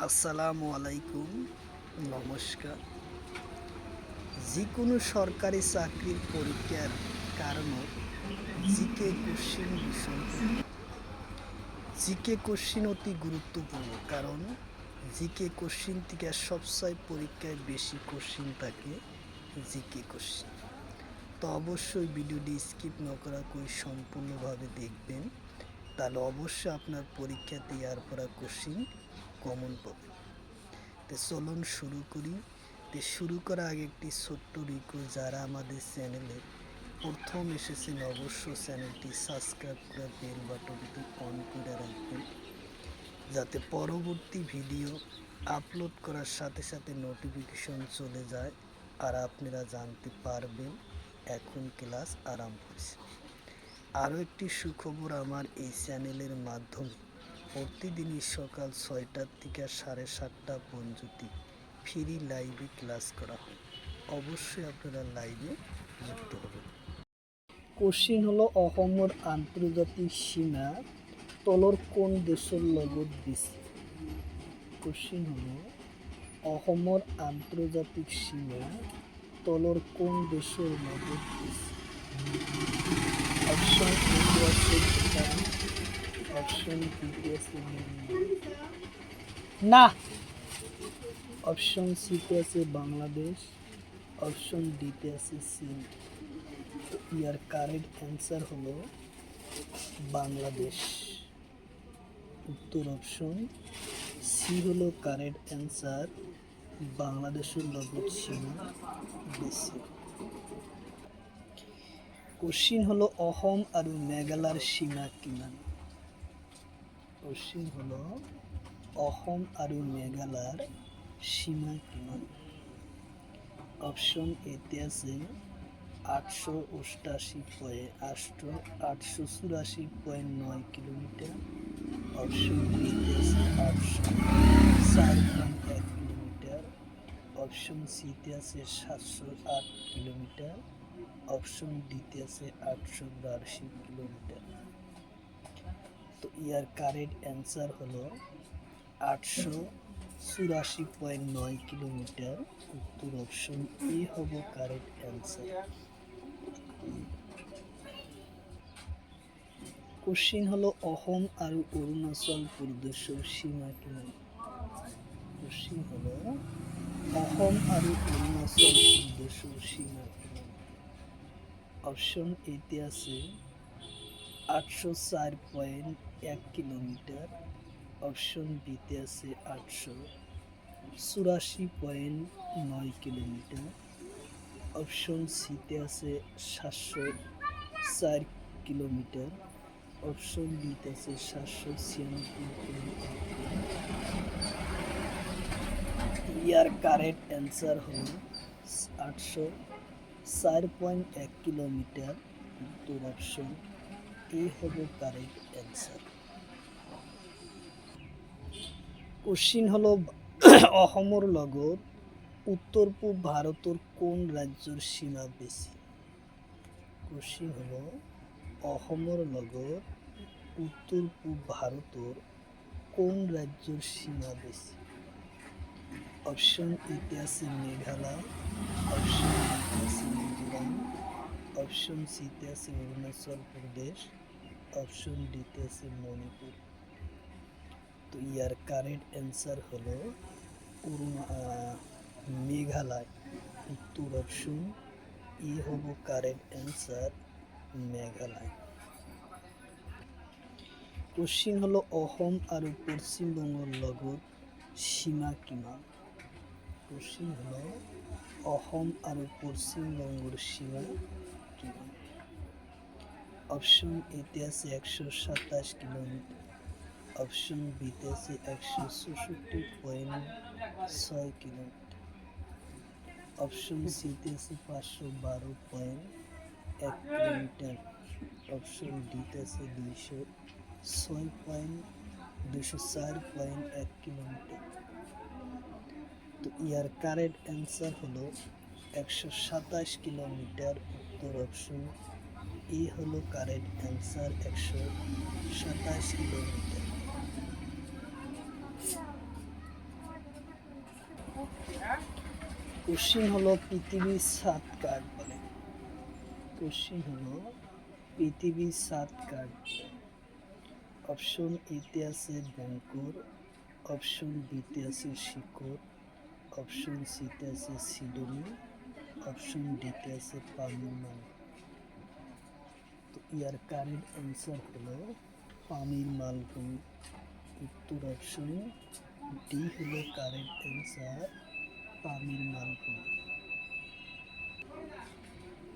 আসসালামু আলাইকুম, নমস্কার। যে কোনো সরকারি চাকরির পরীক্ষার কারণ জিকে কোশ্চিন বিষয়। জিকে কোশ্চিন অতি গুরুত্বপূর্ণ, কারণ জিকে কোশ্চিন থেকে সবচেয়ে পরীক্ষায় বেশি কোশ্চিন থাকে জিকে কোশ্চিন। তো অবশ্যই ভিডিওটি স্কিপ না করা করে সম্পূর্ণভাবে দেখবেন, তাহলে অবশ্যই আপনার পরীক্ষাতে ইয়ার পড়া কোশ্চিন কমন পাবে। তো চলুন শুরু করি। শুরু করার আগে একটি ছোট্ট রিকোয়েস্ট, যারা আমাদের চ্যানেলে প্রথম এসেছেন অবশ্যই চ্যানেলটি সাবস্ক্রাইব করে বেল বাটনটি অন করে রাখবেন, যাতে পরবর্তী ভিডিও আপলোড করার সাথে সাথে নোটিফিকেশন চলে যায় আর আপনারা জানতে পারবেন এখন ক্লাস আরম্ভ হয়েছে। আরও একটি সুখবর, আমার এই চ্যানেলের মাধ্যমে প্রতিদিনই সকাল 6টা থেকে 7:30 পর্যন্ত ফ্রি লাইভে ক্লাস করা হয়। অবশ্যই আপনারা লাইভে যুক্ত হবেন। কোশ্চিন হলো, অসমৰ আন্তর্জাতিক সীমা তলৰ কোন দেশৰ লগত বেছি? কোশ্চিন হলো, অসমৰ আন্তর্জাতিক সীমা তলৰ কোন দেশৰ লগত বেছি? অপশন এ আছে ভুটান, অপশন বি আছে না, অপশন সিতে আছে বাংলাদেশ, অপশন ডিতে আছে চীন। ইয়ার কারেক্ট অ্যান্সার হলো বাংলাদেশ। উত্তর অপশন সি হলো কারেক্ট অ্যান্সার, বাংলাদেশের লগত সীমা বেশি। কোশ্চিন হলো, অসম আৰু মেঘালয়ৰ সীমা কিমান? কোশ্চিন হলো, অসম আৰু মেঘালয়ৰ সীমা কিমান? অপশন এতে আছে 884.9 কিলোমিটার, অপশন বিতে আছে 804.1 কিলোমিটার, অপশন সিতে আছে 708 কিলোমিটার, অপশন ডিতে আছে 882 কিলোমিটার। তো ইয়ার কারেক্ট অ্যান্সার হলো 884.9 কিলোমিটার। উত্তর অপশন এ হবে কারেক্ট অ্যান্সার। কোশ্চিন হলো, অসম আৰু অৰুণাচল প্ৰদেশৰ সীমা কিমান? কোশ্চিন হলো, অসম আৰু অৰুণাচল প্ৰদেশৰ সীমা কিমান? অপশন এতে আছে 804.1 কিলোমিটার, অপশন বিতে আছে 884.9 কিলোমিটার, অপশন সিতে আছে 704 কিলোমিটার, অপশন ডিতে আছে 796 কিলোমিটার। ইয়ার কারেক্ট অ্যান্সার হল 804.1 কিলোমিটার। উত্তর অপশন এ হবে কারেক্ট অ্যান্সার। কোশ্চিন হলো, অসমৰ লগত উত্তৰ পূব ভাৰতৰ কোন ৰাজ্যৰ সীমা বেছি? কোশ্চিন হলো, অসমৰ লগত উত্তৰ পূব ভাৰতৰ কোন ৰাজ্যৰ সীমা বেছি? অপশন এতে আছে মেঘালয়, অপশন বিতে আছে মিজোরাম, অপশন সিতে আছে অরুণাচল প্রদেশ, অপশন ডিতে আছে মণিপুর। তো ইয়ার কারেক্ট অ্যান্সার হলো মেঘালয়। উত্তর অপশন ই হব কারেক্ট অ্যান্সার, মেঘালয়। কোশ্চিন হলো, অসম আৰু পশ্চিমবঙ্গৰ লগত সীমা কিমান? কোশ্চিন হলো, অসম আৰু পশ্চিমবঙ্গৰ সীমা কিমান? অপশন এতে আছে 127 কিলোমিটার, অপশন বিতে আছে 164.6 কিলোমিটার, অপশন সিতে আছে 512.1 কিলোমিটার, অপশন ডিতে আছে 204.1 কিলোমিটার। তো ইয়ার কারেক্ট অ্যান্সার হলো 127 কিলোমিটার। উত্তর অপশন এ হলো কারেক্ট অ্যান্সার, 127 কিলোমিটার। কোশ্চিন হলো পৃথিবীর সাত কাক বলে। কোশ্চিন হলো পৃথিবীর সাত কাক বলে। অপশন এতে আছে ব্যাংকর, অপশন বিতে আছে শিকড়, অপশন সিতে আছে সিডনি, অপশন ডিতে আছে পামির মাল। তো ইয়ার কারেক্ট অ্যান্সার হলো পামির মালভূমি। উত্তর অপশন ডি হলো কারেক্ট অ্যান্সার, পামির মালভূমি।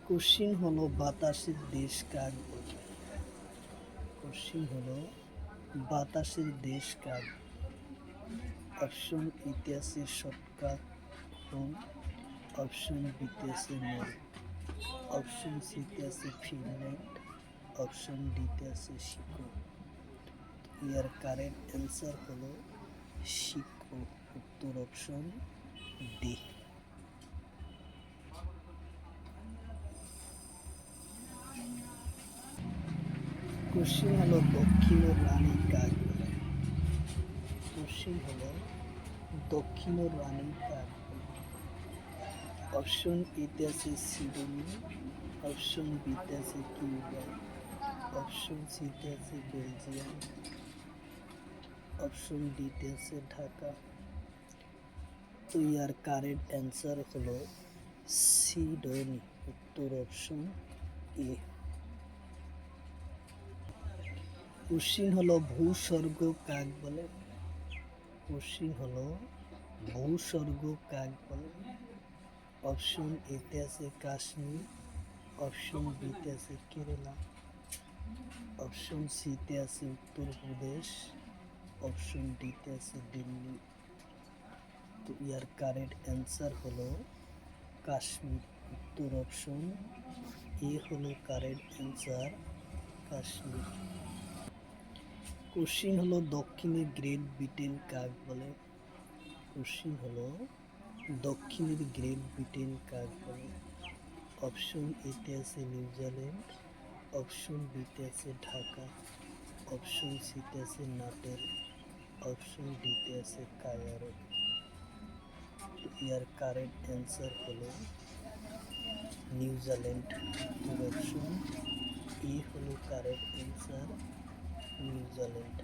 কোশ্চিন হলো বাতাসের দেশ কাক বলে। কোশ্চিন হলো বাতাসের দেশ কাক। অপশন এতে আছে শর্টকাট হোম, অপশন বিতে আছে নল, অপশন সিতে আছে ফিনল্যান্ড, অপশন ডিতে আছে শিকো। ইয়ার কারেক্ট অ্যান্সার হলো শিকো। উত্তর অপশন ডি। কোশ্চিন হলো দক্ষিণের রানী কাক বলে। কোশ্চিন হলো দক্ষিণের রানী কাক বলে। অপশন এতে আছে সিডনি, অপশন বিতে আছে কিউবা, অপশন সিতে আছে বেলজিয়াম, অপশন ডিতে আছে ঢাকা। তো ইয়ার কারেক্ট অ্যান্সার হলো সিডনি। উত্তর অপশন এ। কোশ্চিন হলো ভূস্বর্গ কাক বলে। কোশ্চিন হলো ভূস্বর্গ কাক বলে। অপশন এতে আছে কাশ্মীর, অপশন বিতে আছে কেরালা, অপশন সিতে আছে উত্তরপ্রদেশ, অপশন ডিতে আছে দিল্লি। তো ইয়ার কারেক্ট অ্যান্সার হলো কাশ্মীর। উত্তর অপশন এ হলো কারেক্ট অ্যান্সার, কাশ্মীর। কোশ্চিন হলো দক্ষিণের গ্রেট ব্রিটেন কাক বলে। কোশ্চিন হলো দক্ষিণের গ্রেট ব্রিটেন কাক বলে। অপশন এতে আছে নিউজিল্যান্ড, অপশন বিতে আছে ঢাকা, অপশন সিতে আছে নাটেল, অপশন ডিতে আছে কায়ারো। ইয়ার কারেক্ট অ্যান্সার হলো নিউজিল্যান্ড। উত্তর অপশন এ হলো কারেক্ট অ্যান্সার, নিউজিল্যান্ড।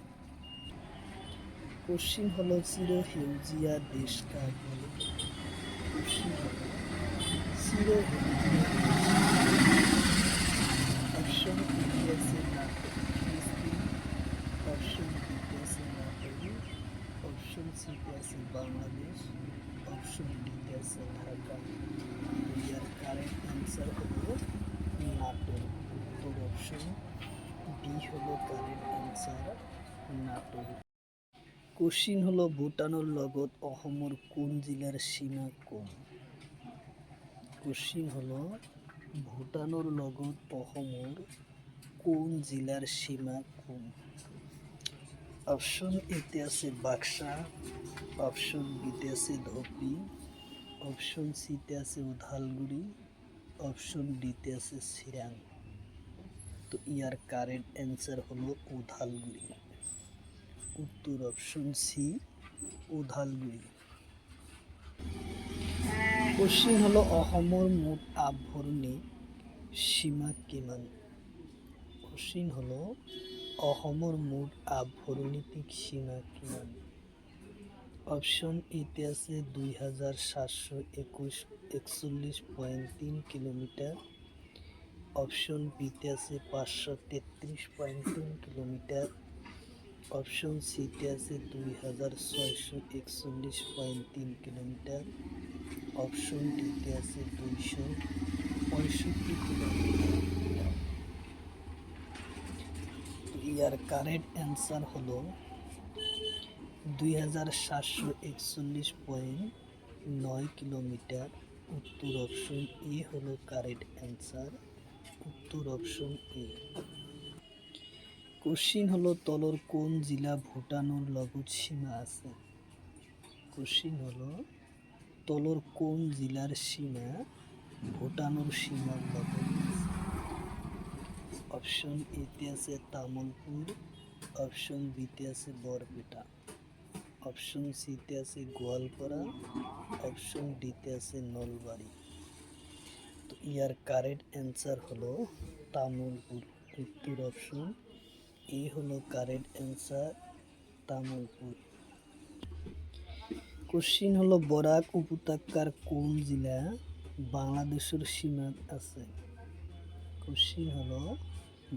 কোশ্চিন হলো চিরহেউজিয়া দেশ কাক বলে। কোশ্চিন হলো চিরহেউজিয়া দেশ। অপশন এতে আছে ফিলিস্তিন, অপশন বিতে আছে নাটোর, অপশন সিতে আছে বাংলাদেশ, অপশন ডিতে আছে ঢাকা। ইয়ার কারেক্ট অ্যান্সার হলো নাটোর। উত্তর অপশন বি হলো কারেক্ট অ্যান্সার, নাটোর। কোশ্চিন হলো ভুটানের লগত অসমৰ কোন জিলাৰ সীমা কম। কোশ্চিন হলো ভুটানের লগত অসমৰ কোন জিলার সীমা কম। অপশন এতে আছে বাক্সা, অপশন বিতে আছে ধুবড়ী, অপশন সিতে আছে ওদালগুৰি, অপশন ডিতে আছে চিৰাং। তো ইয়ার কারেক্ট অ্যান্সার হলো ওদালগুৰি। উত্তর অপশন সি, ওদালগুৰি। কোশ্চিন হলো অসমৰ মুঠ আভ্যন্তৰীণ সীমা কিমান। কোশ্চিন হলো অসমৰ মুঠ আভ্যন্তৰীণ সীমা কিমান। অপশন এতে আছে 2741.3 কিলোমিটার, অপশন বিতে আছে 533.3 কিলোমিটার, অপশন সিতে আছে 2641.3 কিলোমিটার, অপশন ডিতে আছে 265 কিলোমিটার। ইয়ার কারেক্ট অ্যান্সার হলো 2741.9 কিলোমিটার। উত্তর অপশন এ হলো কারেক্ট অ্যান্সার, উত্তর অপশন এ। কোশ্চিন হলো তলর কোন জেলা ভুটানের লগত সীমা আছে। কোশ্চিন হলো তলর কোন জেলার সীমা ভুটানের সীমার লগত আছে। অপশন এতে আছে তামুলপুর, অপশন বিতে আছে বরপেটা, অপশন সিতে আছে গোয়ালপাড়া, অপশন ডিতে আছে নলবাড়ি। তো ইয়ার কারেক্ট অ্যান্সার হলো তামুলপুর। উত্তর অপশন এ হলো কারেক্ট অ্যান্সার, তামুলপুর। কোশ্চিন হলো বরাক উপত্যকার কোন জেলা বাংলাদেশের সীমাত আছে? কোশ্চিন হলো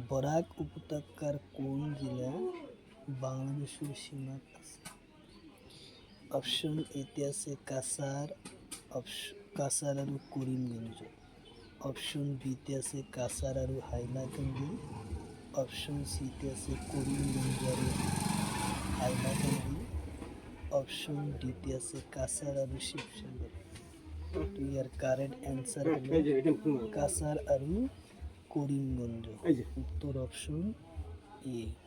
বরাক উপত্যকার কোন জেলা বাংলাদেশের সীমাত আছে? অপশন এতে আছে কাছাড়, কাছাড় আর করিমগঞ্জ। অপশন বিতে আছে কাছাড় আর হাইলাকান্দি। অপশন সিতে আছে করিমগঞ্জ আর হাইলাকান্দি। অপশন ডিতে আছে কাছাড় আর শিবসাগর। তো ইয়ার কারেক্ট অ্যান্সার হলো কাছাড় আর করিমগঞ্জ। উত্তর অপশন এ।